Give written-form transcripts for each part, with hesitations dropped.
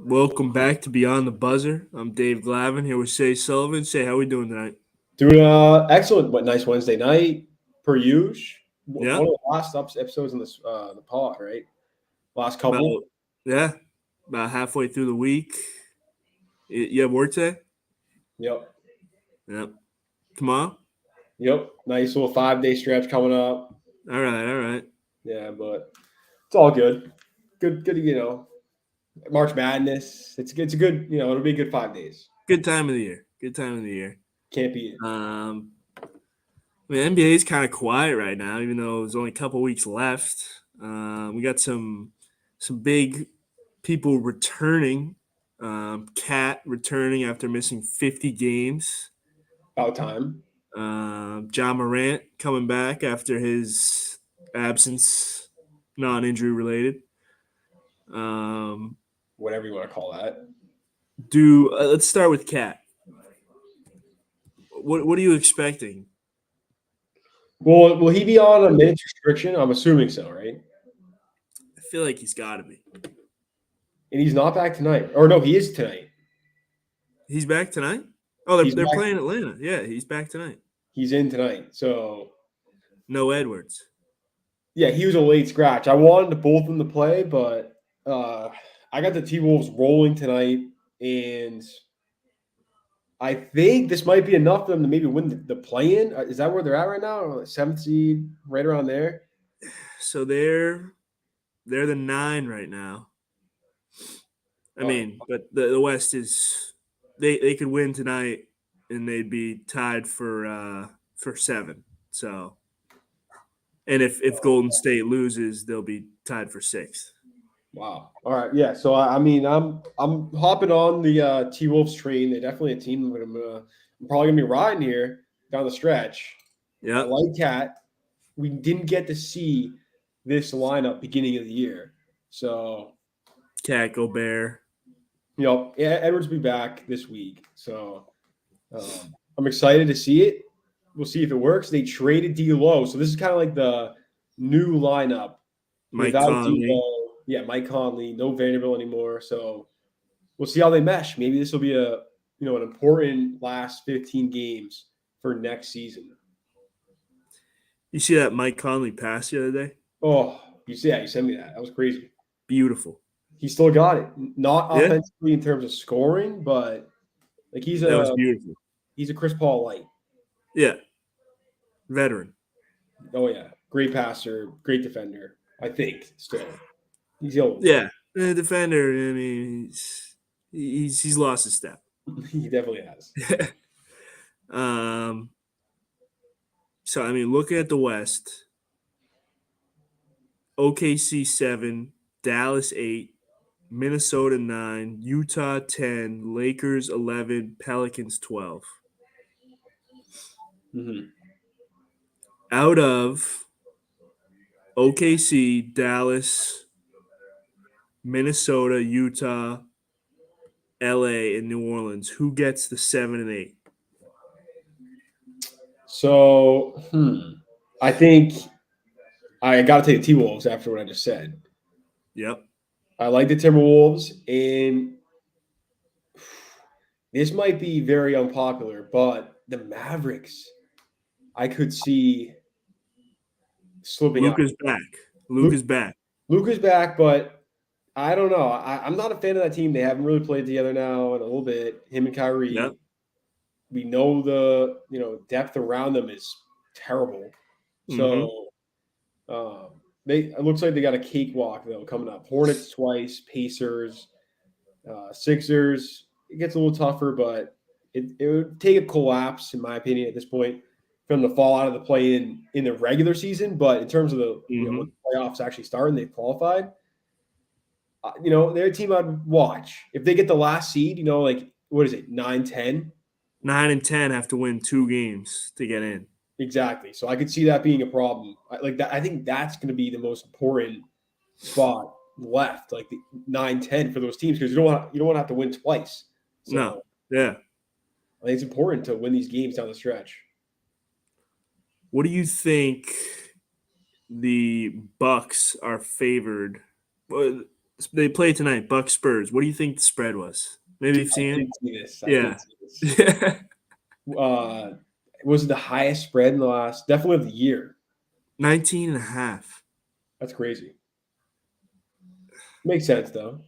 Welcome back to Beyond the Buzzer. I'm Dave Glavin here with Shay Sullivan. Shay, how we doing tonight? Doing excellent, but nice Wednesday night per usual. Yeah, One of the last episodes in this the pod, right? Last about couple. yeah, about halfway through the week. You have work today? Yep, Yeah. Tomorrow? yep. Nice little 5 day stretch coming up. All right, all right. Yeah, but it's all good. Good. March Madness. It's a good. It'll be a good 5 days. Good time of the year. Good time of the year. Can't beat it. NBA is kind of quiet right now, even though there's only a couple weeks left. We got some big people returning. Cat returning after missing 50 games. About time. John Morant coming back after his absence, non-injury related. Whatever you want to call that. Let's start with Cat. What are you expecting? Well, will he be on a minutes restriction? I'm assuming so, right? I feel like he's got to be. And he's not back tonight. Or no, he is tonight. He's back tonight? Oh, they're back. playing Atlanta. Yeah, he's back tonight. He's in tonight. So no Edwards. yeah, he was a late scratch. I wanted both of them to play, but I got the T-Wolves rolling tonight, and I think this might be enough for them to maybe win the play-in. Is that where they're at right now? Or seventh seed, right around there? So they're the 9 right now. I mean, but the West is they could win tonight and they'd be tied for 7. So, and if Golden State loses, they'll be tied for 6th. Wow. All right. Yeah. So I mean, I'm hopping on the T-Wolves train. They're definitely a team I'm probably gonna be riding here down the stretch. Yeah. I like Cat. We didn't get to see this lineup beginning of the year, so Cat, Gobert. Edwards will be back this week, so I'm excited to see it. We'll see if it works. They traded D'Lo, so this is kind of like the new lineup. Mike Conley. D'Lo, Mike Conley, no Vanderbilt anymore. So we'll see how they mesh. Maybe this will be an important last 15 games for next season. You see that Mike Conley pass the other day? Oh, you sent me that. That was crazy. Beautiful. He still got it. Not offensively in terms of scoring, but like that was beautiful. He's a Chris Paul light. Yeah. Veteran. Oh yeah. Great passer, great defender. I think still. He's old. Yeah. The defender, I mean, he's lost his step. He definitely has. So I mean, looking at the West, OKC 7, Dallas 8, Minnesota 9, Utah 10, Lakers 11, Pelicans 12. Mm-hmm. Out of OKC, Dallas, Minnesota, Utah, LA, and New Orleans, who gets the 7 and 8? So, I think I got to take the T-Wolves after what I just said. Yep. I like the Timberwolves, and this might be very unpopular, but the Mavericks, I could see slipping out. Luka's back. Luka's back. Luka's back, but I don't know. I'm not a fan of that team. They haven't really played together now in a little bit. Him and Kyrie. Yep. We know the depth around them is terrible. So it looks like they got a cakewalk though coming up. Hornets twice, Pacers, Sixers. It gets a little tougher, but it would take a collapse, in my opinion, at this point, for them to fall out of the play in the regular season. But in terms of the when the playoffs actually start and they've qualified, they're a team I'd watch. If they get the last seed, like what is it, 9-10? 9 and 10 have to win 2 games to get in. Exactly. So I could see that being a problem. I think that's going to be the most important spot left, like the 9-10 for those teams, because you don't want to have to win twice. So no. Yeah. I think it's important to win these games down the stretch. What do you think the Bucks are favored? They play tonight. Bucks Spurs. What do you think the spread was? Maybe you've I seen it. didn't see this. I Yeah. didn't see this. Was it the highest spread in the last, definitely of the year? 19 and a half. That's crazy. Makes sense though.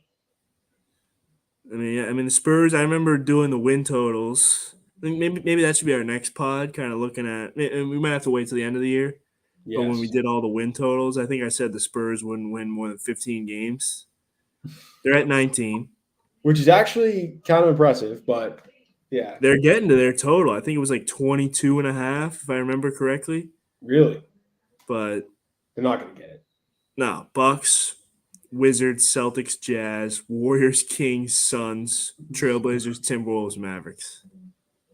I mean the Spurs. I remember doing the win totals. I think maybe that should be our next pod. Kind of looking at, and we might have to wait till the end of the year. But when we Yes. did all the win totals, I think I said the Spurs wouldn't win more than 15 games. They're at 19. Which is actually kind of impressive, but yeah, They're getting to their total. I think it was like 22 and a half, if I remember correctly. really, But they're not going to get it. no, Bucks, Wizards, Celtics, Jazz, Warriors, Kings, Suns, Trailblazers, Timberwolves, Mavericks.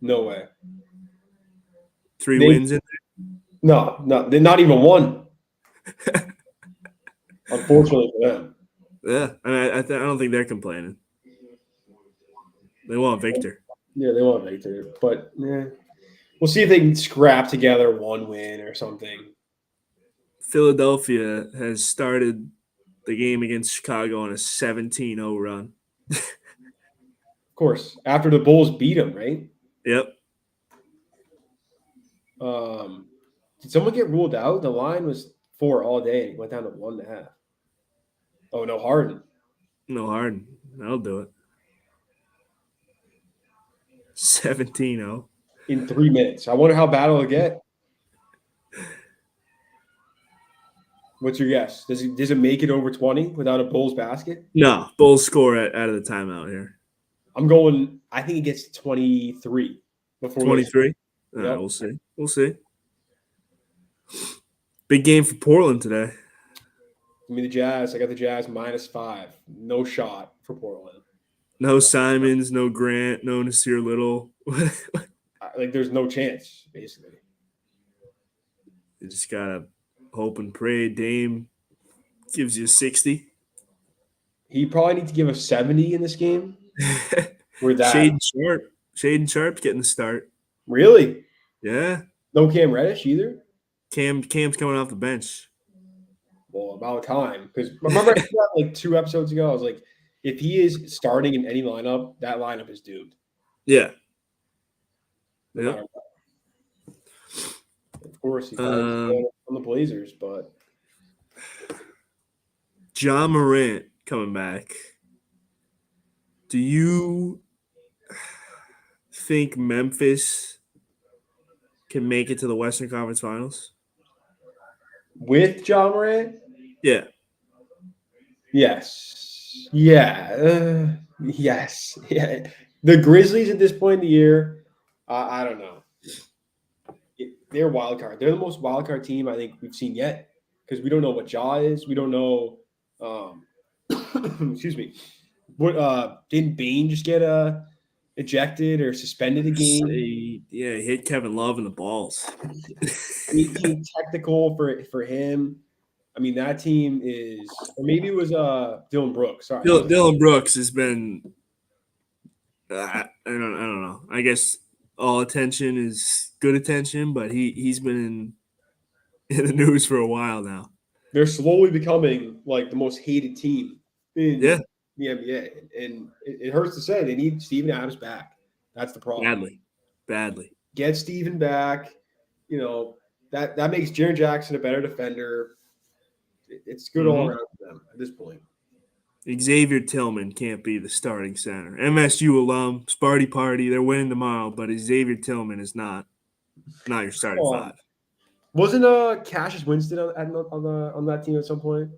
No way. 3 They- wins in No, they're not even one. Unfortunately for them. Yeah, I mean, I don't think they're complaining. They want Victor. Yeah, they want Victor, but we'll see if they can scrap together one win or something. Philadelphia has started the game against Chicago on a 17-0 run. Of course, after the Bulls beat them, right? Yep. Did someone get ruled out? The line was 4 all day, and it went down to 1.5. Oh no, Harden. No Harden. That'll do it. 17-0. In 3 minutes. I wonder how bad it'll get. What's your guess? Does it make it over 20 without a Bulls basket? No, Bulls score out of the timeout here. I'm going. I think it gets to 23 before 23. Yep. We'll see. We'll see. Big game for Portland today. Give me the Jazz. I got the Jazz -5. No shot for Portland. No Simons, no Grant, no Nasir Little. Like there's no chance, basically. You just gotta hope and pray Dame gives you 60. He probably needs to give a 70 in this game. Where that Shaden Sharp's getting the start. really Yeah. no Cam Reddish either. Cam's coming off the bench. Well, about time, because remember I said that like 2 episodes ago. I was like, if he is starting in any lineup, that lineup is doomed. Yeah. No Yep. matter what. Of course, he's on the Blazers, but Ja Morant coming back. Do you think Memphis can make it to the Western Conference Finals? with John Morant, Yeah. yes, yeah, yes, yeah. The Grizzlies at this point in the year, I don't know. They're wild card. They're the most wild card team I think we've seen yet because we don't know what Ja is. We don't know. Excuse me. What didn't Bane just get ejected or suspended a game? He hit Kevin Love in the balls. 18 technical for him. I mean, that team is, or maybe it was Dylan Brooks. Sorry, Dylan Brooks has been. I don't know. I guess all attention is good attention, but he's been in the news for a while now. They're slowly becoming like the most hated team in Yeah. the NBA, and it hurts to say they need Steven Adams back. That's the problem. Badly. Get Steven back. You know that makes Jaren Jackson a better defender. It's good all around for them at this point. Xavier Tillman can't be the starting center. MSU alum, Sparty Party, they're winning tomorrow, but Xavier Tillman is not your starting five. Wasn't Cassius Winston on that team at some point?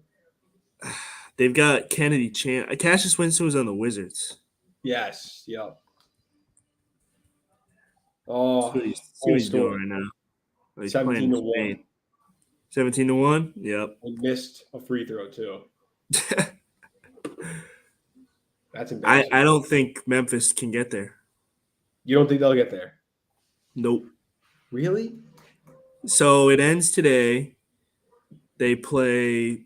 They've got Kennedy Chan. Cassius Winston was on the Wizards. Yes. Yep. Oh, what he's doing right now. He's 17-1. 17-1. Yep. He missed a free throw too. That's embarrassing. I don't think Memphis can get there. You don't think they'll get there? Nope. Really? So it ends today. They play.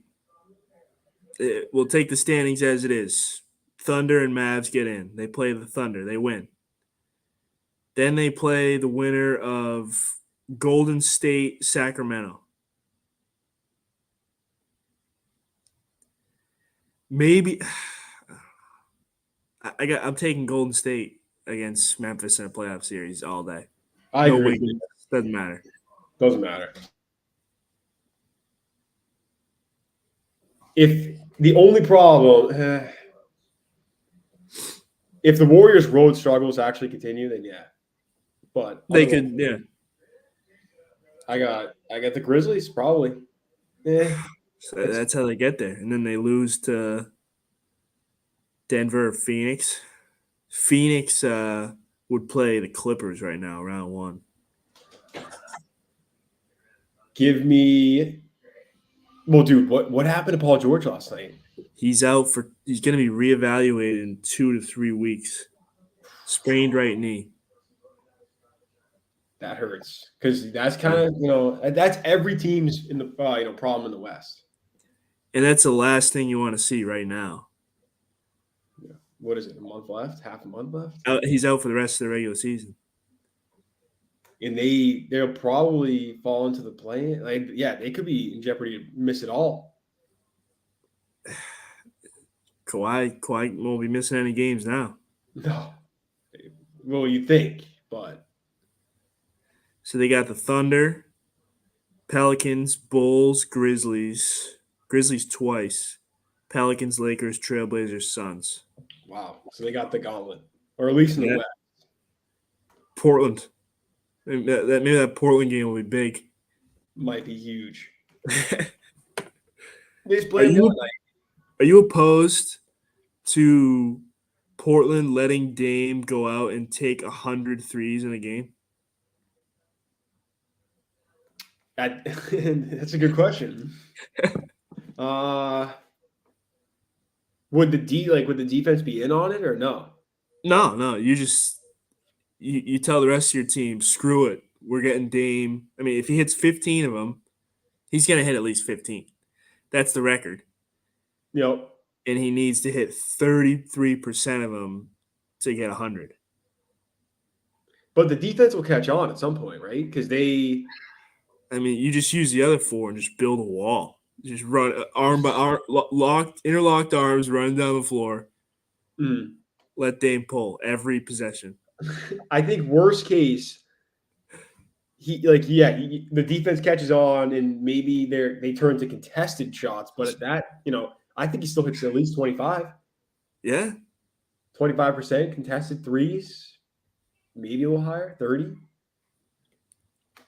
We'll take the standings as it is. Thunder and Mavs get in. They play the Thunder. They win. Then they play the winner of Golden State, Sacramento. maybe I'm taking Golden State against Memphis in a playoff series all day. I No agree. Wiggins, doesn't matter. Doesn't matter. If the only problem, if the Warriors' road struggles actually continue, then yeah. But They could, yeah. I got the Grizzlies probably. So that's how they get there, and then they lose to Denver or Phoenix. Phoenix would play the Clippers right now, round 1. Give me. Well, dude, what happened to Paul George last night? He's out for. He's going to be reevaluated in 2 to 3 weeks. Sprained right knee. That hurts because that's kind of that's every team's in the problem in the West. And that's the last thing you want to see right now. Yeah. What is it? A month left? Half a month left? He's out for the rest of the regular season. And they'll probably fall into the play. Like, yeah, they could be in jeopardy to miss it all. Kawhi won't be missing any games now. No. Well, you think, but. So they got the Thunder, Pelicans, Bulls, Grizzlies. Grizzlies twice. Pelicans, Lakers, Trailblazers, Suns. Wow. So they got the gauntlet. Or at least in the West. Portland. Maybe that Portland game will be big. Might be huge. Are you opposed to Portland letting Dame go out and take 100 threes in a game? That's a good question. Would the defense be in on it or no? No. You tell the rest of your team, screw it. We're getting Dame. I mean, if he hits 15 of them, he's going to hit at least 15. That's the record. Yep. And he needs to hit 33% of them to get 100. But the defense will catch on at some point, right? Because you just use the other 4 and just build a wall. Just run arm by arm, interlocked arms, running down the floor. Let Dame pull every possession. I think worst case, the defense catches on and maybe they turn to contested shots. But at that, I think he still hits at least 25. Yeah. 25% contested threes, maybe a little higher, 30.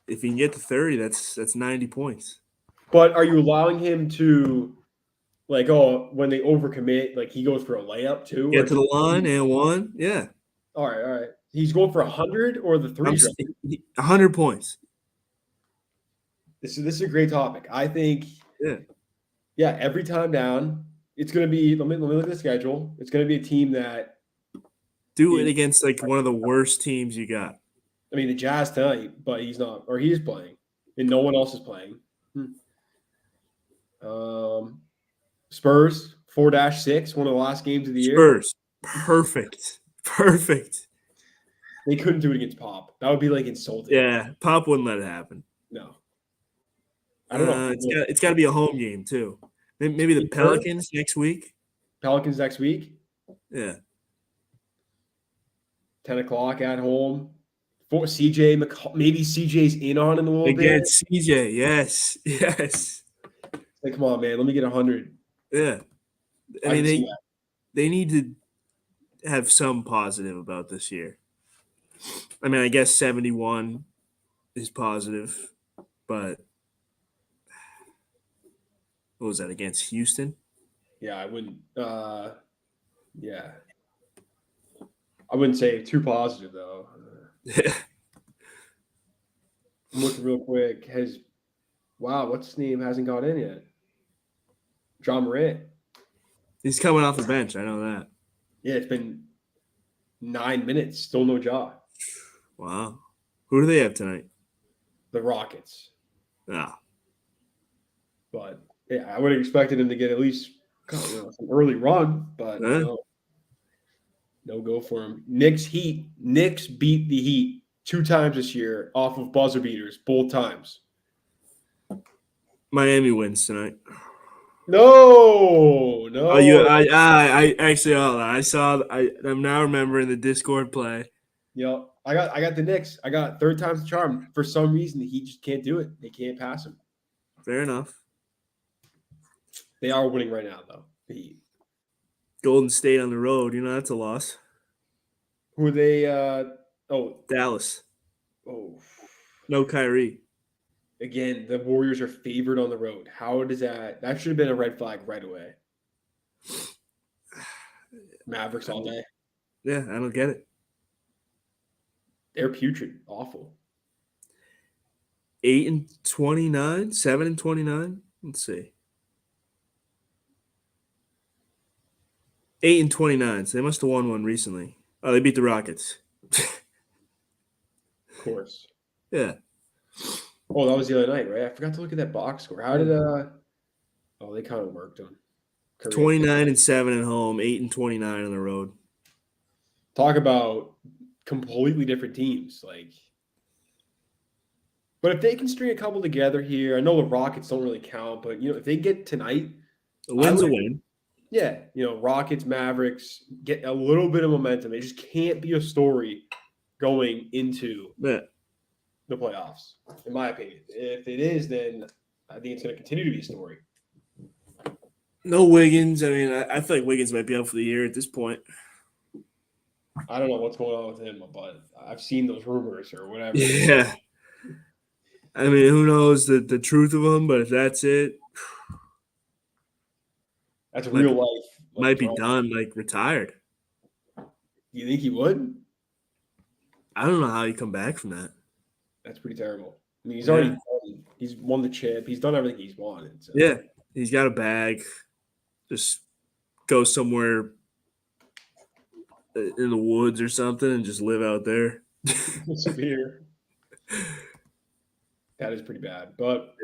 If he can get to 30, that's 90 points. But are you allowing him to, when they overcommit, he goes for a layup too? Get to the line and 1? Yeah. All right. He's going for 100 or the 3? 100 points. This is a great topic. I think. Yeah. Every time down, it's going to be. Let me look at the schedule. It's going to be a team that. Do it against one of the worst teams you got. I mean, the Jazz tonight, but he's not, or he is playing, and no one else is playing. Spurs 4-6, one of the last games of the year. Spurs, perfect. They couldn't do it against Pop. That would be insulting. Yeah, Pop wouldn't let it happen. No, I don't know. It's got to be a home game too. Maybe the Pelicans next week. Pelicans next week. Yeah. 10:00 at home. For CJ McCall, maybe CJ's in on in a little bit. Again, CJ, yes. Come on, man, let me get 100. Yeah, I mean they need to have some positive about this year. I mean, I guess 71 is positive, but what was that against Houston? Yeah, I wouldn't. Yeah, I wouldn't say too positive though. I'm looking real quick. What's his name? Hasn't got in yet. John Morant. He's coming off the bench. I know that. Yeah, it's been 9 minutes. Still no Ja. Wow. Who do they have tonight? The Rockets. Ah. But yeah, I would have expected him to get at least some early run, but no go for him. Knicks beat the Heat 2 times this year off of buzzer beaters, both times. Miami wins tonight. No, Oh, you, no. I actually, hold on. I'm now remembering the Discord play. Yep. I got the Knicks. I got third time's the charm. For some reason, he just can't do it. They can't pass him. Fair enough. They are winning right now, though. The Heat. Golden State on the road, that's a loss. Who are they? Oh, Dallas, oh. no Kyrie. Again, the Warriors are favored on the road. How does that? That should have been a red flag right away. Mavericks all day. Yeah, I don't get it. They're putrid, awful. 8-29, 7-29. Let's see. 8-29. So they must have won one recently. Oh, they beat the Rockets. Of course. Yeah. Oh, that was the other night, right? I forgot to look at that box score. How did Oh, they kind of worked on 29-7 at home, 8-29 on the road. Talk about completely different teams. But if they can string a couple together here, I know the Rockets don't really count, but if they get tonight, A win's a win. yeah, Rockets, Mavericks get a little bit of momentum. It just can't be a story going into Yeah. the playoffs, in my opinion. If it is, then I think it's going to continue to be a story. No Wiggins. I mean, I feel like Wiggins might be out for the year at this point. I don't know what's going on with him, but I've seen those rumors or whatever. Yeah. I mean, who knows the truth of them, but if that's it, that's real life. Might be done, retired. You think he would? I don't know how he come back from that. That's pretty terrible. I mean, he's already done. He's won the chip. He's done everything he's wanted. So. Yeah, he's got a bag. Just go somewhere in the woods or something and just live out there. Severe. That is pretty bad, but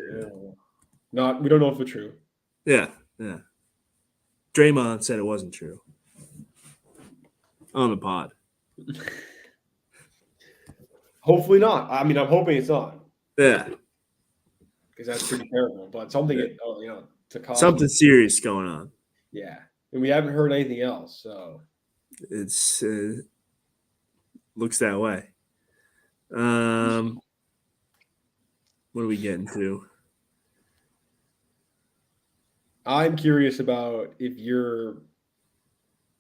we don't know if it's true. Yeah. Draymond said it wasn't true on the pod. Hopefully not. I mean, I'm hoping it's not. Yeah, because that's pretty terrible. But something, to cause something serious going on. Yeah, and we haven't heard anything else, so it's looks that way. What are we getting to? I'm curious about if your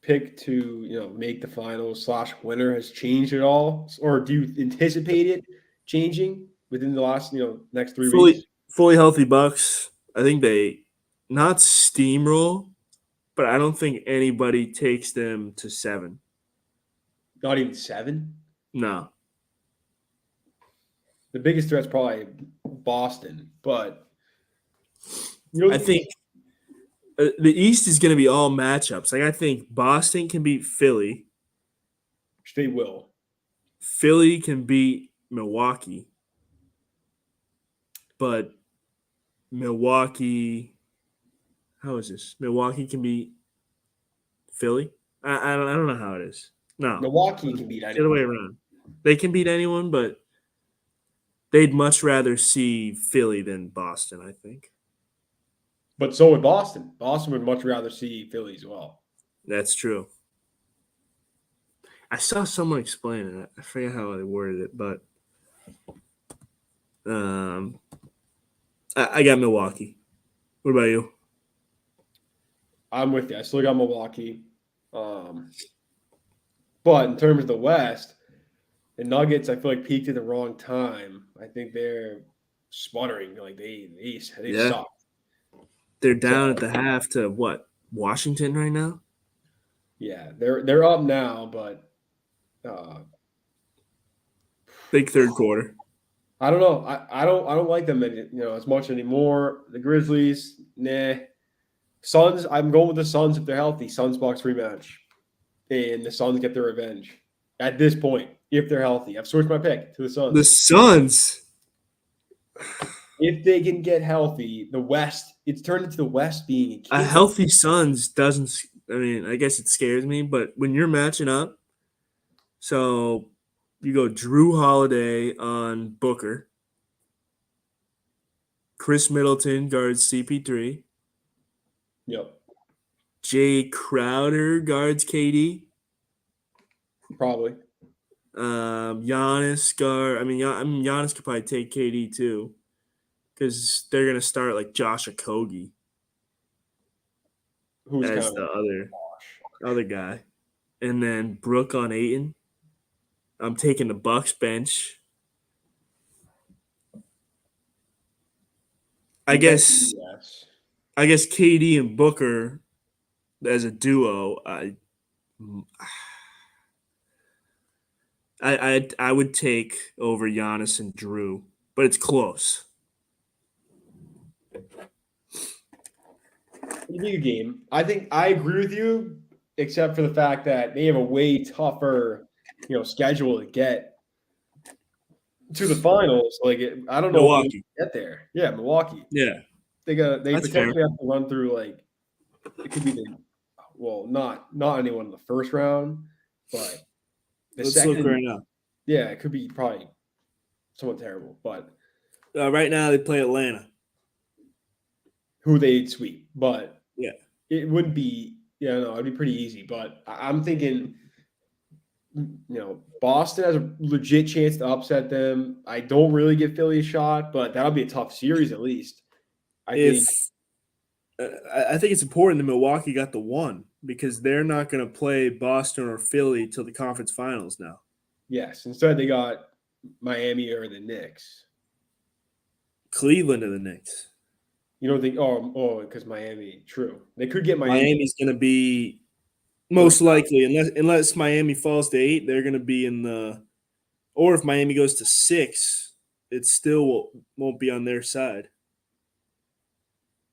pick to make the finals / winner has changed at all, or do you anticipate it changing within the last next 3 weeks? Fully healthy Bucks. I think they not steamroll, but I don't think anybody takes them to 7. Not even 7? No. The biggest threat's probably Boston, but I think the East is going to be all matchups. I think Boston can beat Philly. They will. Philly can beat Milwaukee. But Milwaukee, how is this? Milwaukee can beat Philly? I don't know how it is. No. Milwaukee can beat anyone. The other way around. They can beat anyone, but they'd much rather see Philly than Boston, I think. But so would Boston. Boston would much rather see Philly as well. That's true. I saw someone explain it. I forget how they worded it, but I got Milwaukee. What about you? I'm with you. I still got Milwaukee. But in terms of the West, the Nuggets, I feel like peaked at the wrong time. I think they're sputtering. They suck. They're down at the half to what? Washington right now? Yeah, they're up now, but big third quarter. I don't know. I don't like them as much anymore. The Grizzlies, nah. Suns, I'm going with the Suns if they're healthy. Suns Bucks rematch. And the Suns get their revenge. At this point, if they're healthy. I've switched my pick to the Suns. The Suns. If they can get healthy, the West, it's turned into the West being a healthy Suns doesn't, I mean, I guess it scares me, but when you're matching up, so you go Drew Holiday on Booker, Chris Middleton guards CP3, Yep. Jay Crowder guards KD. Probably. Giannis guard. Giannis could probably take KD too, because they're gonna start like Josh Okogie Who's kind as of the wash. other guy, and then Brook on Ayton. I'm taking the Bucks bench. I guess Yes. KD and Booker as a duo. I would take over Giannis and Drew, but it's close. It'll be a game. I think I agree with you, except for the fact that they have a way tougher, schedule to get to the finals. Like I don't know if Milwaukee. they get there. Yeah, Milwaukee. Yeah, They that's potentially fair. have to run through like it could be not anyone in the first round, but the Let's second. look right now. Yeah, it could be probably someone terrible, but Right now they play Atlanta. who they'd sweep. But Yeah, it would be it'd be pretty easy. But I'm thinking, Boston has a legit chance to upset them. I don't really give Philly a shot, but that'll be a tough series at least. I think it's important that Milwaukee got the one because they're not going to play Boston or Philly till the conference finals now. Yes. Instead, they got Miami or the Knicks. Cleveland or the Knicks. You don't think? Because Miami. True. They could get Miami. Miami's going to be most likely, unless Miami falls to 8, they're going to be in the. Or if Miami goes to 6, it still won't be on their side.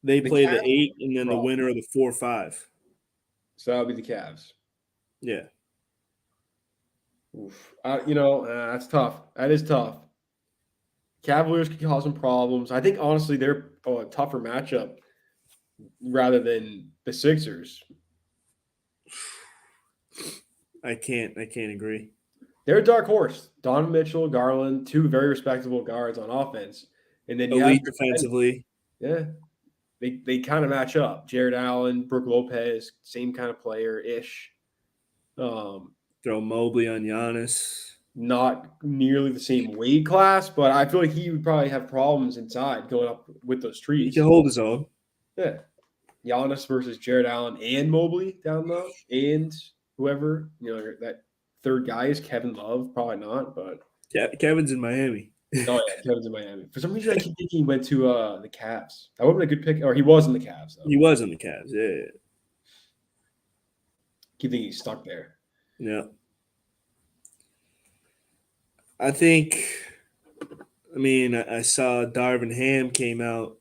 They play the 8 and then the winner of the 4-5. So that would be the Cavs. Yeah. Oof. That's tough. That is tough. Cavaliers could cause some problems. I think honestly they're a tougher matchup rather than the Sixers. I can't agree. They're a dark horse. Donovan Mitchell, Garland, 2 very respectable guards on offense, and then you elite have defensively. Yeah, they kind of match up. Jared Allen, Brook Lopez, same kind of player ish. Throw Mobley on Giannis. Not nearly the same weight class, but I feel like he would probably have problems inside going up with those trees. He can hold his own. Yeah. Giannis versus Jared Allen and Mobley down low, and whoever, that third guy is Kevin Love. Probably not, but Kevin's in Miami. Oh, yeah, Kevin's in Miami. For some reason, I keep thinking he went to the Cavs. That would have been a good pick. Or he was in the Cavs, though. He was in the Cavs, yeah. Keep thinking he's stuck there. Yeah. I saw Darvin Ham came out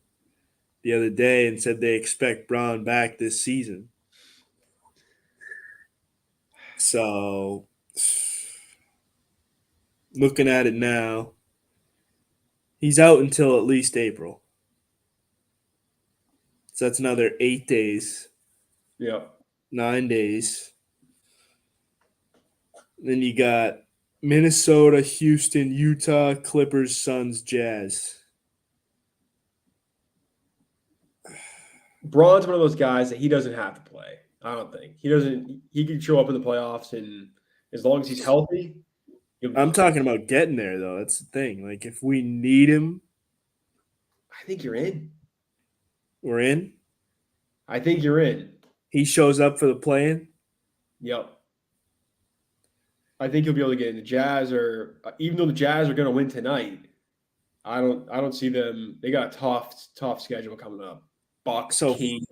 the other day and said they expect Braun back this season. So, looking at it now, he's out until at least April. So that's another 8 days. Yeah. 9 days. Then you got Minnesota, Houston, Utah, Clippers, Suns, Jazz. Braun's one of those guys that he doesn't have to play. I don't think. He doesn't. He can show up in the playoffs, and as long as he's healthy. I'm talking about getting there, though. That's the thing. Like, if we need him. I think you're in. We're in? I think you're in. He shows up for the play-in? Yep. I think he'll be able to get in. The Jazz even though the Jazz are going to win tonight, I don't see them. They got a tough schedule coming up. Bucks, Kings,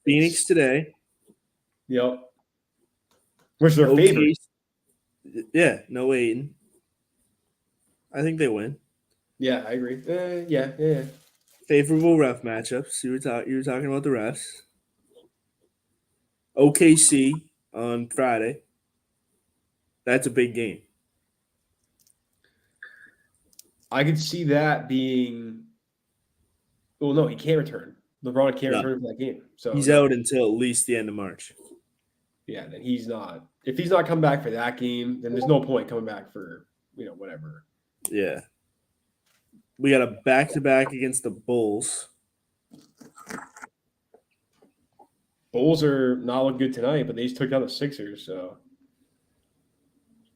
Phoenix today. Yep. Which they're favorites. Yeah, no Ayton. I think they win. Yeah, I agree. Yeah. Favorable ref matchups. You were talking about the refs. OKC on Friday. That's a big game. I could see that being. Well, no, he can't return. LeBron can't return for that game. So he's out until at least the end of March. Yeah, then he's not. If he's not coming back for that game, then there's no point coming back for whatever. Yeah. We got a back-to-back against the Bulls. Bulls are not looking good tonight, but they just took down the Sixers. So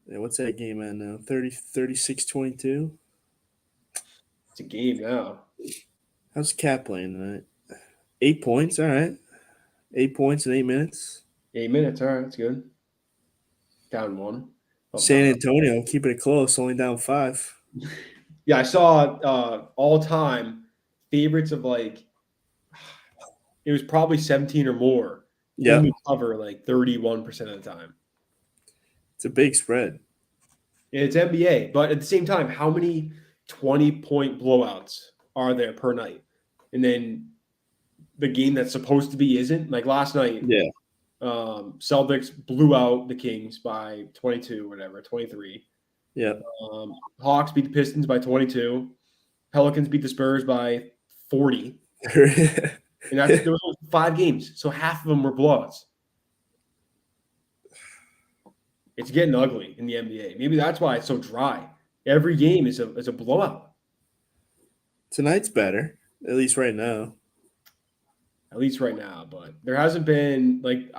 Yeah, what's that game at now? 36-22? it's a game now. How's Cat playing tonight? 8 points. All right. 8 points in 8 minutes. 8 minutes. All right, that's good. Down one. Oh, San Antonio keeping it close, only down 5. Yeah, I saw all-time favorites of like it was probably 17 or more. Yeah, Only cover like 31% of the time. it's a big spread. And it's NBA, but at the same time, how many 20-point blowouts are there per night? And then the game that's supposed to be isn't. Like last night, Yeah. Celtics blew out the Kings by 22, whatever, 23. Yeah. Hawks beat the Pistons by 22. Pelicans beat the Spurs by 40. And there was only 5 games, so half of them were blowouts. It's getting ugly in the NBA. Maybe that's why it's so dry. Every game is a blowout. Tonight's better, at least right now. At least right now, but there hasn't been like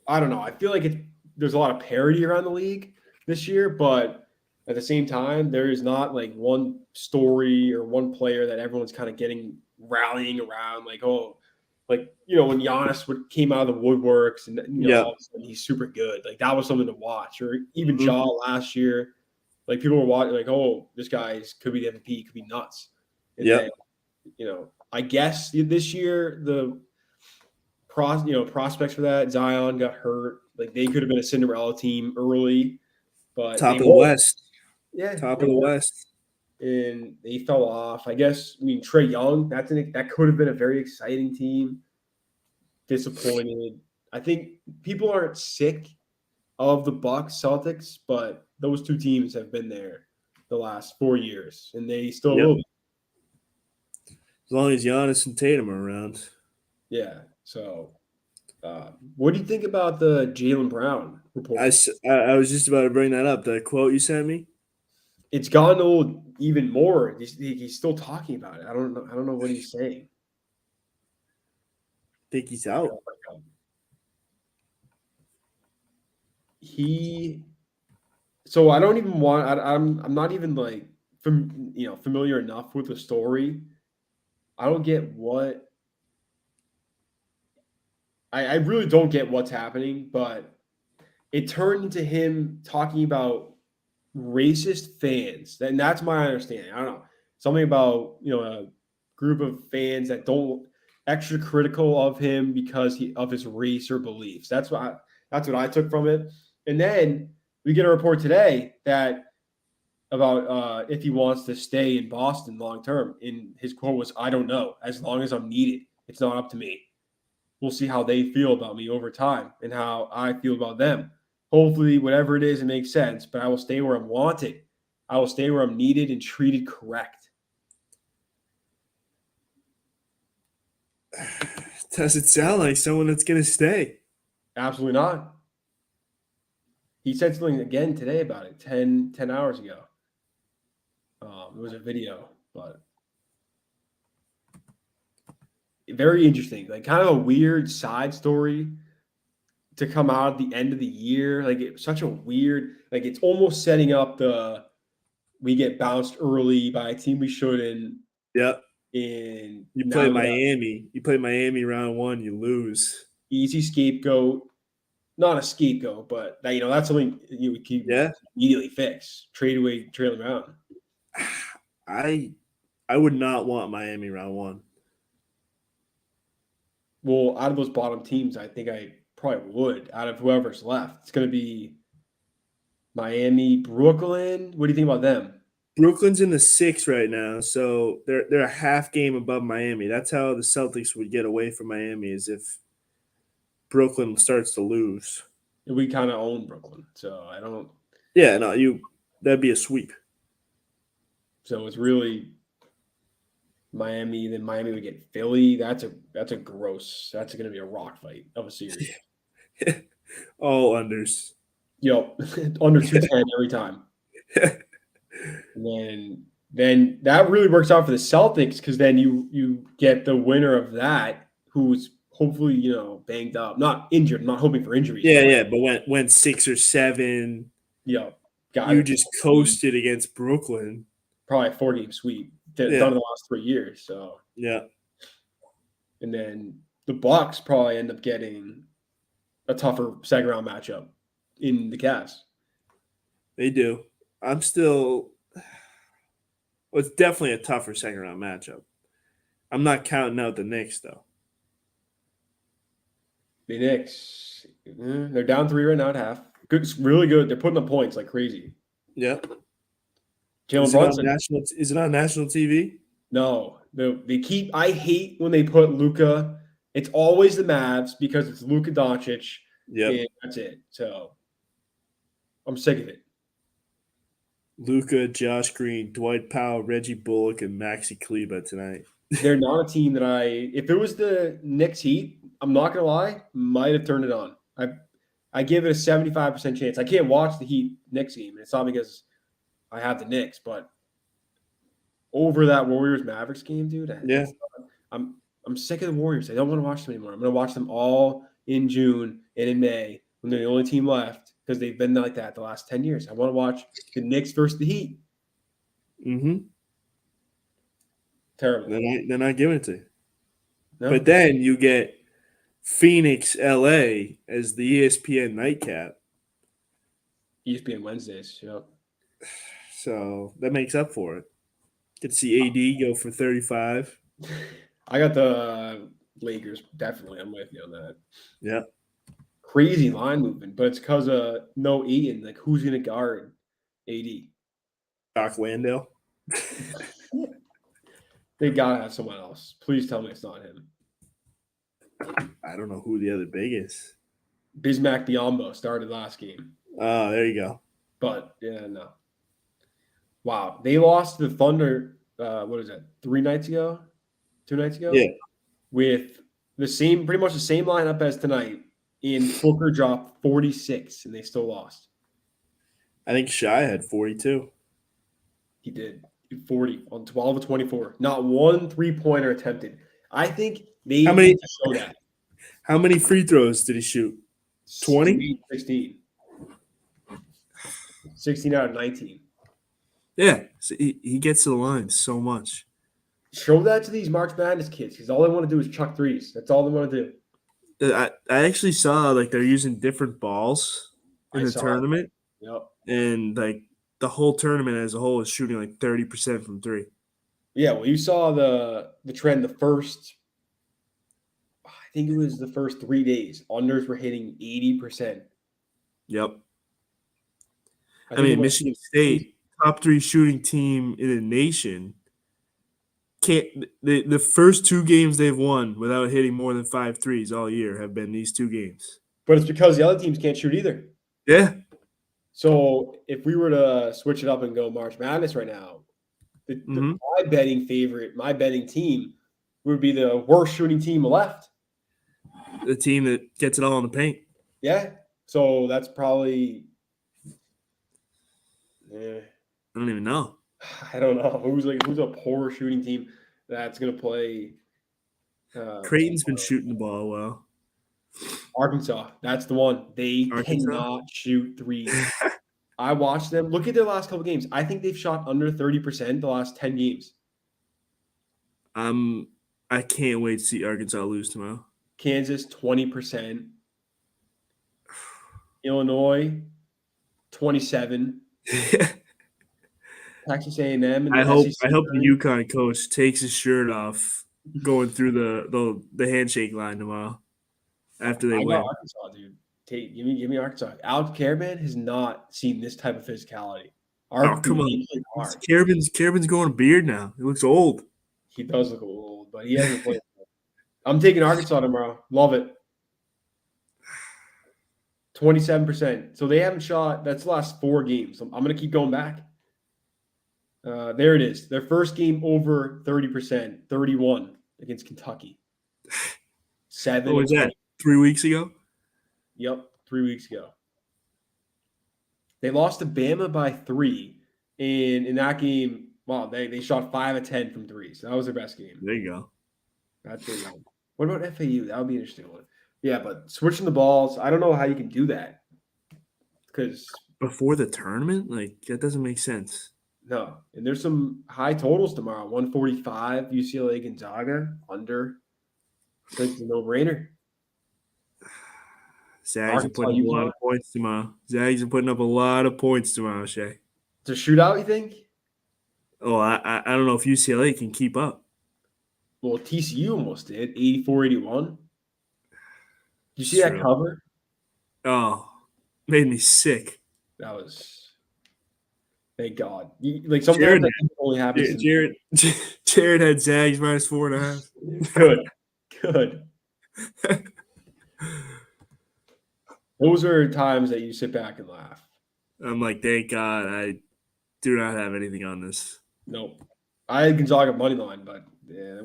I don't know. I feel like there's a lot of parity around the league this year, but at the same time, there is not like one story or one player that everyone's kind of rallying around. Like, oh, like when Giannis came out of the woodworks and all of a sudden he's super good. Like that was something to watch. Or even Ja last year, like people were watching, like, oh, this guy could be the MVP, could be nuts. And then, I guess this year the prospects for that, Zion got hurt. Like they could have been a Cinderella team early, but top of the West. Yeah, top of the West, and they fell off. I guess. I mean, Trae Young. That could have been a very exciting team. Disappointed. I think people aren't sick of the Bucks, Celtics, but those two teams have been there the last 4 years, and they still will be. As long as Giannis and Tatum are around. Yeah. So, what do you think about the Jaylen Brown report? I was just about to bring that up. The quote you sent me. It's gone old even more. He's still talking about it. I don't know what he's saying. I think he's out. So I don't even want. I'm not even like familiar enough with the story. I don't get what. I really don't get what's happening, but it turned into him talking about racist fans. And that's my understanding. I don't know. Something about, a group of fans that don't extra critical of him because of his race or beliefs. That's what I took from it. And then we get a report today about if he wants to stay in Boston long term. And his quote was, "I don't know. As long as I'm needed, it's not up to me. We'll see how they feel about me over time and how I feel about them. Hopefully, whatever it is, it makes sense, but I will stay where I'm wanted. I will stay where I'm needed and treated correct." Doesn't sound like someone that's going to stay. Absolutely not. He said something again today about it 10 hours ago. It was a video, but very interesting. Like kind of a weird side story to come out at the end of the year. Like it's such a weird, like it's almost setting up we get bounced early by a team we shouldn't. Yep. And you play Miami. You play Miami round 1, you lose. Easy scapegoat. Not a scapegoat, but that's something you would keep immediately fix. Trade away Jaylen Brown. I would not want Miami round 1. Well, out of those bottom teams, I think I probably would. Out of whoever's left, it's going to be Miami, Brooklyn. What do you think about them? Brooklyn's in the 6 right now, so they're a half game above Miami. That's how the Celtics would get away from Miami, is if Brooklyn starts to lose. And we kind of own Brooklyn, so I don't. Yeah, no, that'd be a sweep. So it's really Miami. Then Miami would get Philly. That's a gross. That's going to be a rock fight of a series. All unders. Yep, under 210 every time. And then that really works out for the Celtics because then you get the winner of that, who's hopefully, banged up, not injured. I'm not hoping for injuries. Yeah. But went 6 or 7. Guy You just coasted against Brooklyn. probably a 4-game sweep done in the last 3 years. So yeah, and then the Bucks probably end up getting a tougher second round matchup in the Cavs. they do. I'm still. Well, it's definitely a tougher second round matchup. I'm not counting out the Knicks though. The Knicks, they're down 3 right now at half. Good, really good. They're putting up points like crazy. Yep. Jalen Brunson. Is it on national TV? No, they keep. I hate when they put Luka. It's always the Mavs because it's Luka Doncic. Yeah, and that's it. So I'm sick of it. Luka, Josh Green, Dwight Powell, Reggie Bullock, and Maxi Kleber tonight. They're not a team that if it was the Knicks Heat, I'm not gonna lie, might have turned it on. I give it a 75% chance. I can't watch the Heat Knicks game, and it's not because I have the Knicks, but over that Warriors Mavericks game, dude. Yeah. I'm sick of the Warriors. I don't want to watch them anymore. I'm gonna watch them all in June and in May when they're the only team left because they've been like that the last 10 years. I want to watch the Knicks versus the Heat. Mm-hmm. Terrible. They're not giving it to you. No. But then you get Phoenix, LA as the ESPN nightcap. ESPN Wednesdays, yep. So that makes up for it. Get to see AD go for 35. I got the Lakers, definitely. I'm with you on that. Yeah. Crazy line movement, but it's because of no Aiton. Like, who's going to guard AD? Doc Landale. They got to have someone else. Please tell me it's not him. I don't know who the other big is. Bismack Biyombo started last game. Oh, there you go. But, yeah, no. Wow. They lost to the Thunder, what is that, 2 nights ago? Yeah. With pretty much the same lineup as tonight. And Booker dropped 46, and they still lost. I think Shai had 42. He did 40 on 12 of 24. Not one 3-pointer attempted. I think they need to show that. How many free throws did he shoot? 20? 16. 16 out of 19. Yeah. So he gets to the line so much. Show that to these March Madness kids because all they want to do is chuck threes. That's all they want to do. I actually saw like they're using different balls in the tournament. Yep. And like the whole tournament as a whole is shooting like 30% from 3. Yeah, well, you saw the trend the first, I think it was the first 3 days. Unders were hitting 80%. Yep. I mean, Michigan State, top 3 shooting team in the nation, the first 2 games they've won without hitting more than 5 threes all year have been these 2 games. But it's because the other teams can't shoot either. Yeah. So if we were to switch it up and go March Madness right now, my betting favorite, my betting team would be the worst shooting team left. The team that gets it all in the paint. Yeah. So that's probably I don't even know. I don't know. Who's a poor shooting team that's going to play? Creighton's been shooting the ball well. Arkansas, that's the one. They cannot shoot threes. I watched them. Look at their last couple games. I think they've shot under 30% the last 10 games. I can't wait to see Arkansas lose tomorrow. Kansas, 20%. Illinois, 27. Texas A&M. And I hope the UConn coach takes his shirt off going through the handshake line tomorrow after they win. Arkansas, dude. Give me Arkansas. Alex Caravan has not seen this type of physicality. Come on. Caravan's growing a beard now. He looks old. He does look old, but he hasn't played. I'm taking Arkansas tomorrow. Love it. 27%. So they haven't shot. That's the last 4 games. I'm going to keep going back. There it is. Their first game over 30%, 31 against Kentucky. 7. What was that? 3 weeks ago? Yep, 3 weeks ago. They lost to Bama by 3. And in that game, wow, they shot 5 of 10 from 3. So that was their best game. There you go. That's their game. What about FAU? That would be an interesting one. Yeah, but switching the balls, I don't know how you can do that because Before the tournament? Like, that doesn't make sense. no. And there's some high totals tomorrow. 145 UCLA Gonzaga under. I think it's a no-brainer. Zags are Arkansas putting up a lot UConn. of points tomorrow. Zags are putting up a lot of points tomorrow, Shay. It's a shootout, you think? Oh, I don't know if UCLA can keep up. Well, TCU almost did, 84-81. Did you It's see that true. cover? Oh, made me sick. That was, thank God. Like sometimes that only happens. Jared had Zags minus 4.5. Good. Those are times that you sit back and laugh. I'm like, thank God I do not have anything on this. Nope. I had Gonzaga money line, but yeah,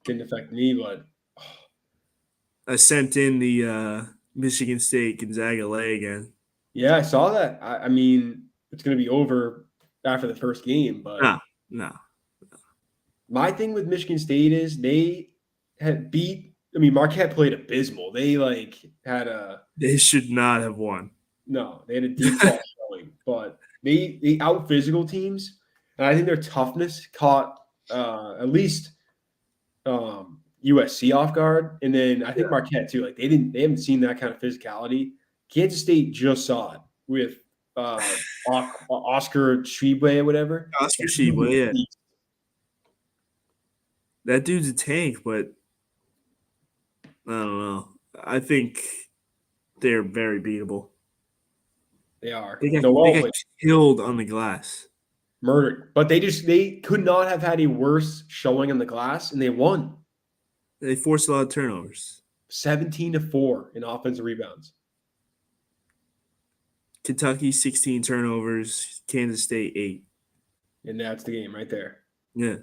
didn't affect me. But I sent in the Michigan State Gonzaga lay again. yeah, I saw that. I mean, it's going to be over after the first game. But No. my thing with Michigan State is they had beat. I mean, Marquette played abysmal. They They should not have won. No, they had a deep ball showing, but they out physical teams, and I think their toughness caught at least USC off guard, and then I think Marquette too. Like they haven't seen that kind of physicality. Kansas State just saw it with Oscar Tshiebwe or whatever. Oscar Tshiebwe, yeah. That dude's a tank, but I don't know. I think they're very beatable. They are. They got killed on the glass. Murdered. But they could not have had a worse showing on the glass, and they won. They forced a lot of turnovers. 17-4 in offensive rebounds. Kentucky, 16 turnovers. Kansas State, 8. And that's the game right there. Yeah.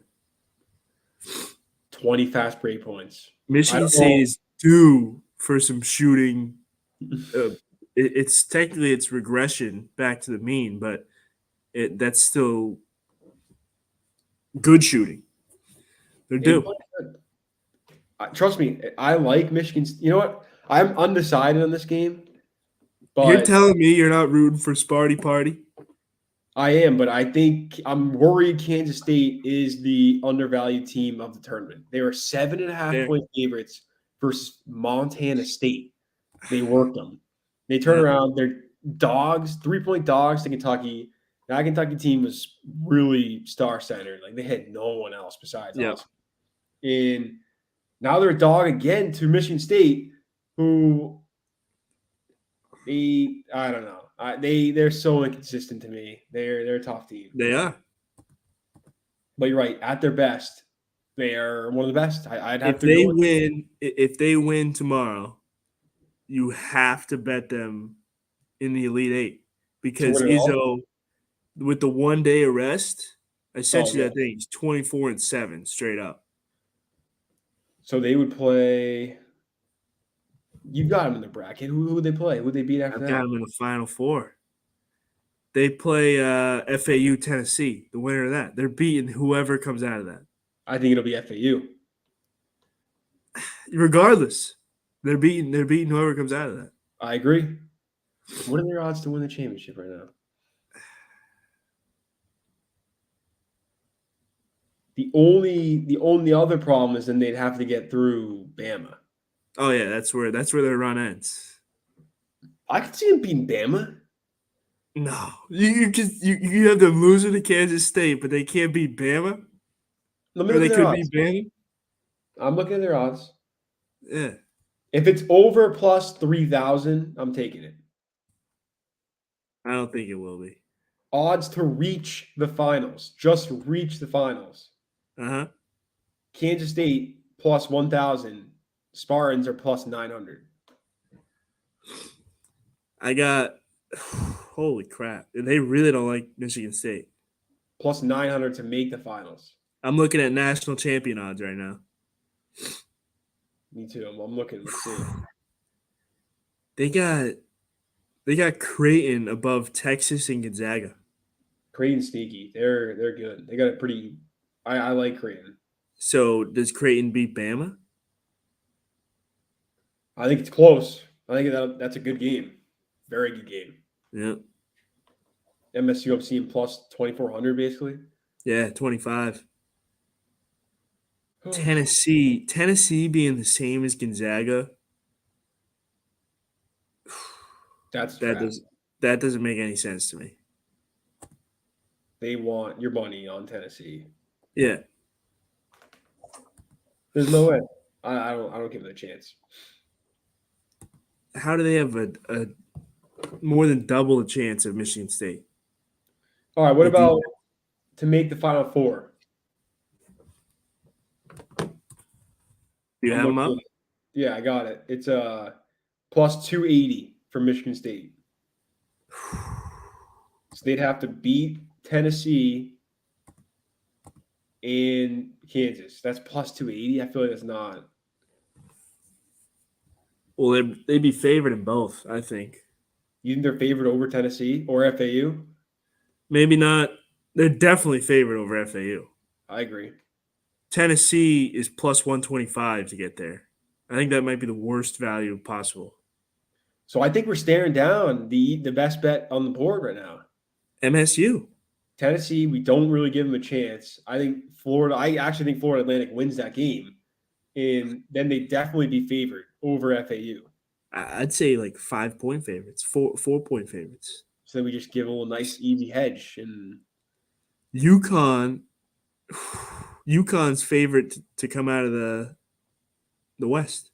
20 fast break points. Michigan State is due for some shooting. It's technically it's regression back to the mean, but that's still good shooting. They're due. Trust me, I like Michigan. You know what? I'm undecided on this game. But you're telling me you're not rooting for Sparty Party? I am, but I think I'm worried Kansas State is the undervalued team of the tournament. They were 7.5-point favorites versus Montana State. They worked them. They turn around. They're dogs, 3-point dogs to Kentucky. That Kentucky team was really star-centered. Like they had no one else besides us. And now they're a dog again to Michigan State, who I don't know. They're so inconsistent to me. They're a tough team. They are. But you're right. At their best, they are one of the best. I'd have to. If they win tomorrow, you have to bet them in the Elite Eight because Izzo, with the 1-day arrest, I sent you that thing. He's 24-7 straight up. So they would play. You've got them in the bracket. Who would they play? Who would they beat after that? I've got them in the Final Four. They play FAU Tennessee, the winner of that. They're beating whoever comes out of that. I think it'll be FAU. Regardless, they're beating whoever comes out of that. I agree. What are their odds to win the championship right now? The only other problem is then they'd have to get through Bama. Oh yeah, that's where their run ends. I could see them beating Bama. No, you have them losing to Kansas State, but they can't beat Bama. Or they could beat Bama. I'm looking at their odds. Yeah. If it's over plus 3,000, I'm taking it. I don't think it will be. Odds to reach the finals. Just reach the finals. Uh-huh. Kansas State plus 1,000. Spartans are plus 900. I got holy crap. They really don't like Michigan State. Plus 900 to make the finals. I'm looking at national champion odds right now. Me too. I'm looking. Let's see. They got Creighton above Texas and Gonzaga. Creighton's sneaky. They're good. They got a pretty. I like Creighton. So does Creighton beat Bama? I think it's close. I think that's a good game. Very good game. Yeah. MSU, I'm seeing plus 2,400 basically. Yeah, 25. Tennessee being the same as Gonzaga, That's that crap. doesn't make any sense to me. They want your money on Tennessee. Yeah. There's no way. I don't give them a chance. How do they have a more than double the chance of Michigan State? All right, what The about defense. to make the Final Four? Do you I'm have them looking. up? Yeah, I got it. It's plus 280 for Michigan State. So they'd have to beat Tennessee and Kansas. That's plus 280. I feel like that's not. Well, they'd be favored in both, I think. You think they're favored over Tennessee or FAU? Maybe not. They're definitely favored over FAU. I agree. Tennessee is plus 125 to get there. I think that might be the worst value possible. So I think we're staring down the best bet on the board right now. MSU. Tennessee, we don't really give them a chance. I actually think Florida Atlantic wins that game. And then they definitely be favored over FAU. I'd say like 5-point favorites, 4-point favorites. So then we just give a little nice easy hedge. And UConn's favorite to come out of the West.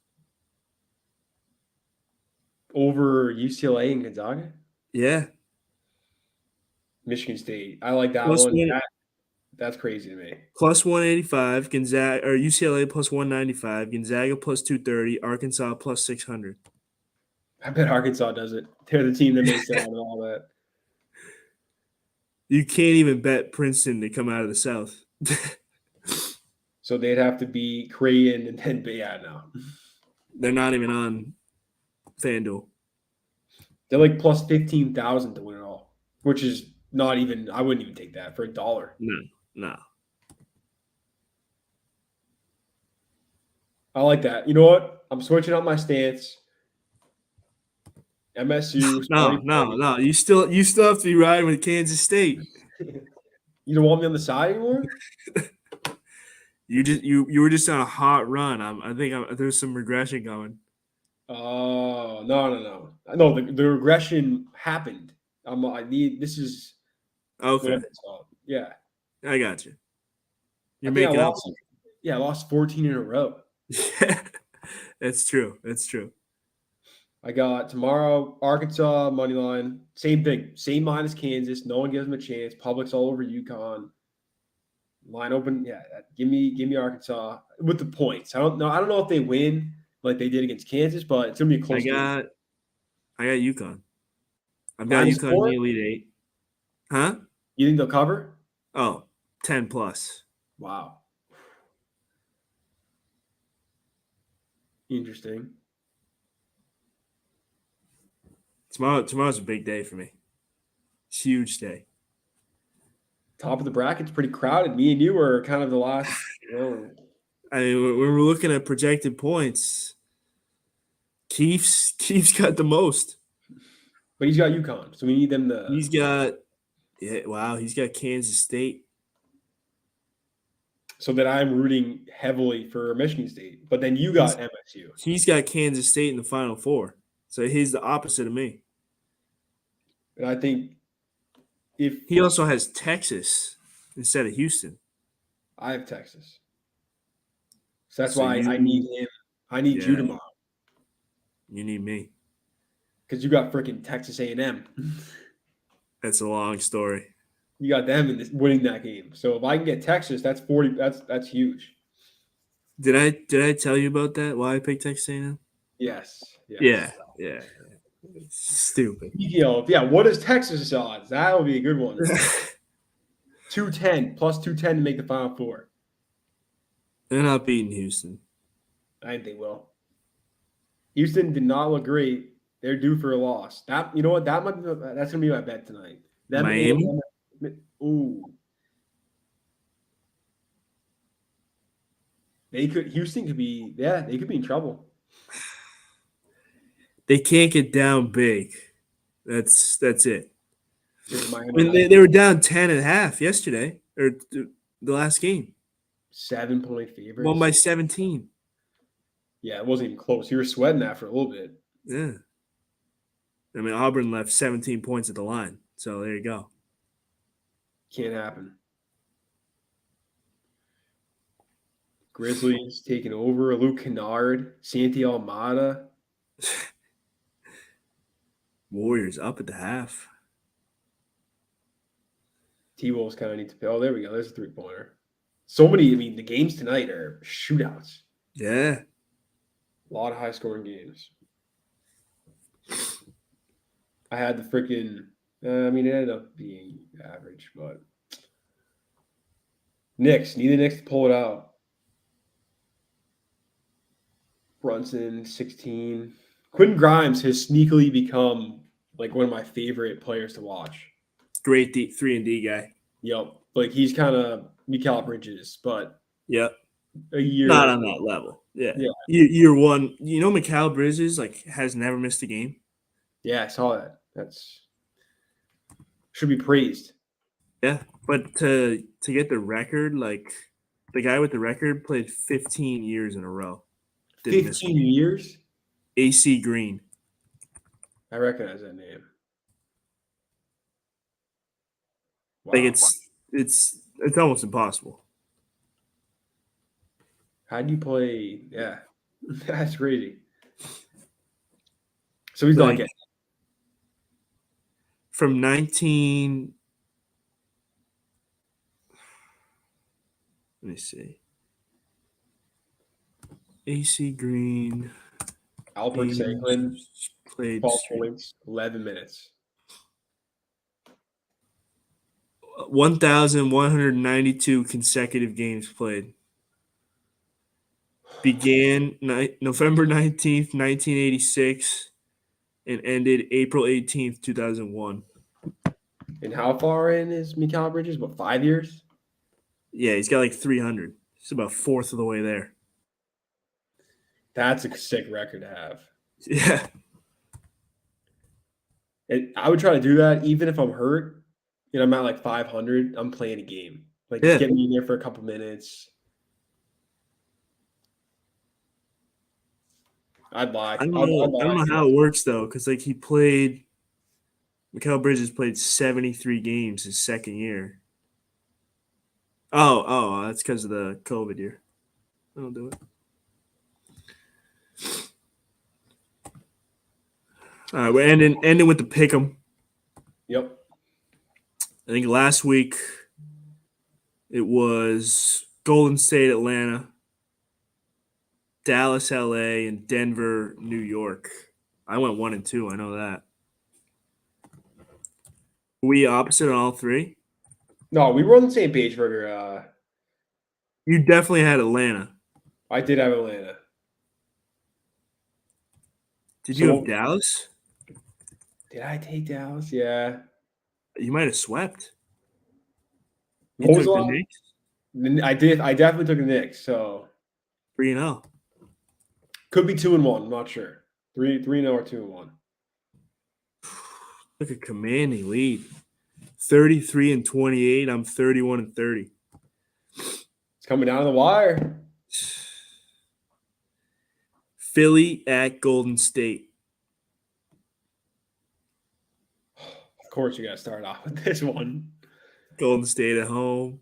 over UCLA and Gonzaga? Yeah. Michigan State. I like that Plus one. one, That's crazy to me. plus 185, Gonzaga or UCLA plus 195, Gonzaga plus 230, Arkansas plus 600. I bet Arkansas does it. They're the team that makes it out of all that. You can't even bet Princeton to come out of the South. So they'd have to be Creighton and then no. They're not even on FanDuel. They're like plus 15,000 to win it all, which is not even. I wouldn't even take that for $1. No. I like that. You know what? I'm switching up my stance. MSU. No. You still have to be riding with Kansas State. You don't want me on the side anymore? You were just on a hot run. I think there's some regression going. Oh no. The regression happened. This is Okay. Yeah. I got you. You're I think making up. I lost 14 in a row. That's true. I got tomorrow Arkansas money line. Same thing. Same line as Kansas. No one gives them a chance. Public's all over UConn. Line open. Yeah. Give me Arkansas with the points. I don't know if they win like they did against Kansas, but it's gonna be a close game. I got UConn. I've got UConn in the Elite Eight. Huh? You think they'll cover? Oh, 10 plus. Wow. Interesting. Tomorrow's a big day for me. It's a huge day. Top of the bracket's pretty crowded. Me and you are kind of the last. I mean, when we're looking at projected points, Keefe's got the most. But he's got UConn, so we need them to. He's got Kansas State. So that I'm rooting heavily for Michigan State. But then you got MSU. He's got Kansas State in the Final Four. So he's the opposite of me. And I think if he also has Texas instead of Houston. I have Texas. So that's why I need him. I need you tomorrow. You need me. Because you got freaking Texas A&M. That's a long story. You got them winning that game. So if I can get Texas, that's 40. That's huge. Did I tell you about that? Why I picked Texas A&M? Yes. Yeah. Stupid. Yeah. What is Texas odds? That would be a good one. 210 plus 210 to make the Final Four. They're not beating Houston. I think they will. Houston did not look great. They're due for a loss. That's gonna be my bet tonight. Miami. Ooh. Houston could be. Yeah, they could be in trouble. They can't get down big. That's it. Here's I Miami mean, they were down 10.5 yesterday, or the last game. 7-point Won favorites. by 17. Yeah, it wasn't even close. You were sweating that for a little bit. Yeah. I mean, Auburn left 17 points at the line. So there you go. Can't happen. Grizzlies taking over. Luke Kennard, Santi Almada. Warriors up at the half. T-Wolves kind of need to pay. Oh, there we go. There's a three-pointer. So many. I mean, the games tonight are shootouts. Yeah. A lot of high-scoring games. I had the freaking. I mean, it ended up being average, but Knicks. Need the Knicks to pull it out. Brunson, 16. Quentin Grimes has sneakily become like one of my favorite players to watch. Great 3-and-D guy. Yep. Like he's kind of Mikal Bridges, but Yep. a year. Not on that level. Yeah. Yeah. Year one. You know, Mikal Bridges has never missed a game. Yeah, I saw that. That's should be praised. Yeah, but to get the record, like the guy with the record played 15 years in a row. Didn't miss 15 years? AC Green. I recognize that name. Wow. Like it's almost impossible. How do you play? Yeah, that's crazy. So he's not getting from 19. Let me see. AC Green. Alpert Sengun played 12 points, 11 minutes. 1,192 consecutive games played. Began November 19th, 1986, and ended April 18th, 2001. And how far in is Mikal Bridges? What, 5 years? Yeah, he's got like 300. He's about fourth of the way there. That's a sick record to have. Yeah. And I would try to do that even if I'm hurt. You know, I'm at like 500. I'm playing a game. Like, just get me in there for a couple minutes. I'd lie. I don't know how it works though, because like Mikal Bridges played 73 games his second year. Oh, that's because of the COVID year. I'll do it. All right, we're ending with the pick'em. Yep. I think last week it was Golden State, Atlanta, Dallas, LA, and Denver, New York. I went 1-2. I know that. Were we opposite on all three? No, we were on the same page for You definitely had Atlanta. I did have Atlanta. Did you have Dallas? Did I take Dallas? Yeah. You might have swept. You took the Knicks? I did. I definitely took the Knicks. So 3-0. Could be 2-1. I'm not sure. 3-0 or 2-1. Look at commanding lead. 33-28. I'm 31-30. It's coming down to the wire. Philly at Golden State. Of course, you got to start off with this one. Golden State at home.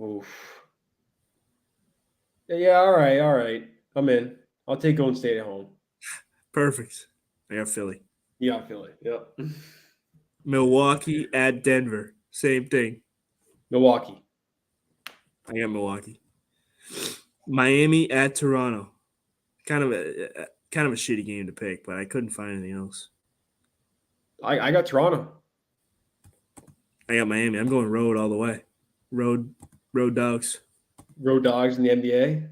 Oof. Yeah, all right. I'm in. I'll take Golden State at home. Perfect. I got Philly. You got Philly. Yep. Milwaukee at Denver. Same thing. Milwaukee. I got Milwaukee. Miami at Toronto. Kind of a shitty game to pick, but I couldn't find anything else. I got Toronto. I got Miami. I'm going road all the way. Road dogs. Road dogs in the NBA?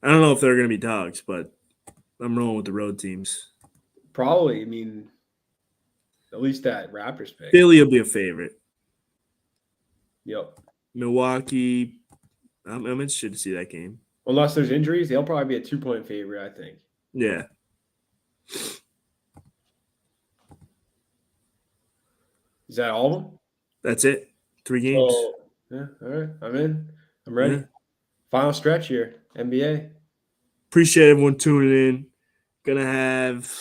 I don't know if they're going to be dogs, but I'm rolling with the road teams. Probably. I mean, at least that Raptors pick. Philly will be a favorite. Yep. Milwaukee. I'm interested to see that game. Unless there's injuries, they'll probably be a 2-point favorite, I think. Yeah. Is that all of them? That's it. 3 games. So, yeah, all right. I'm in. I'm ready. Yeah. Final stretch here, NBA. Appreciate everyone tuning in. Gonna have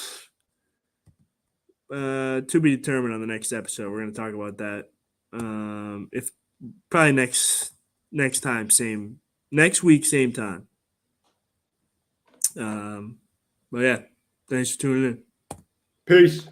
to be determined on the next episode. We're gonna talk about that. If probably next time, next week, same time. But yeah, thanks for tuning in. Peace.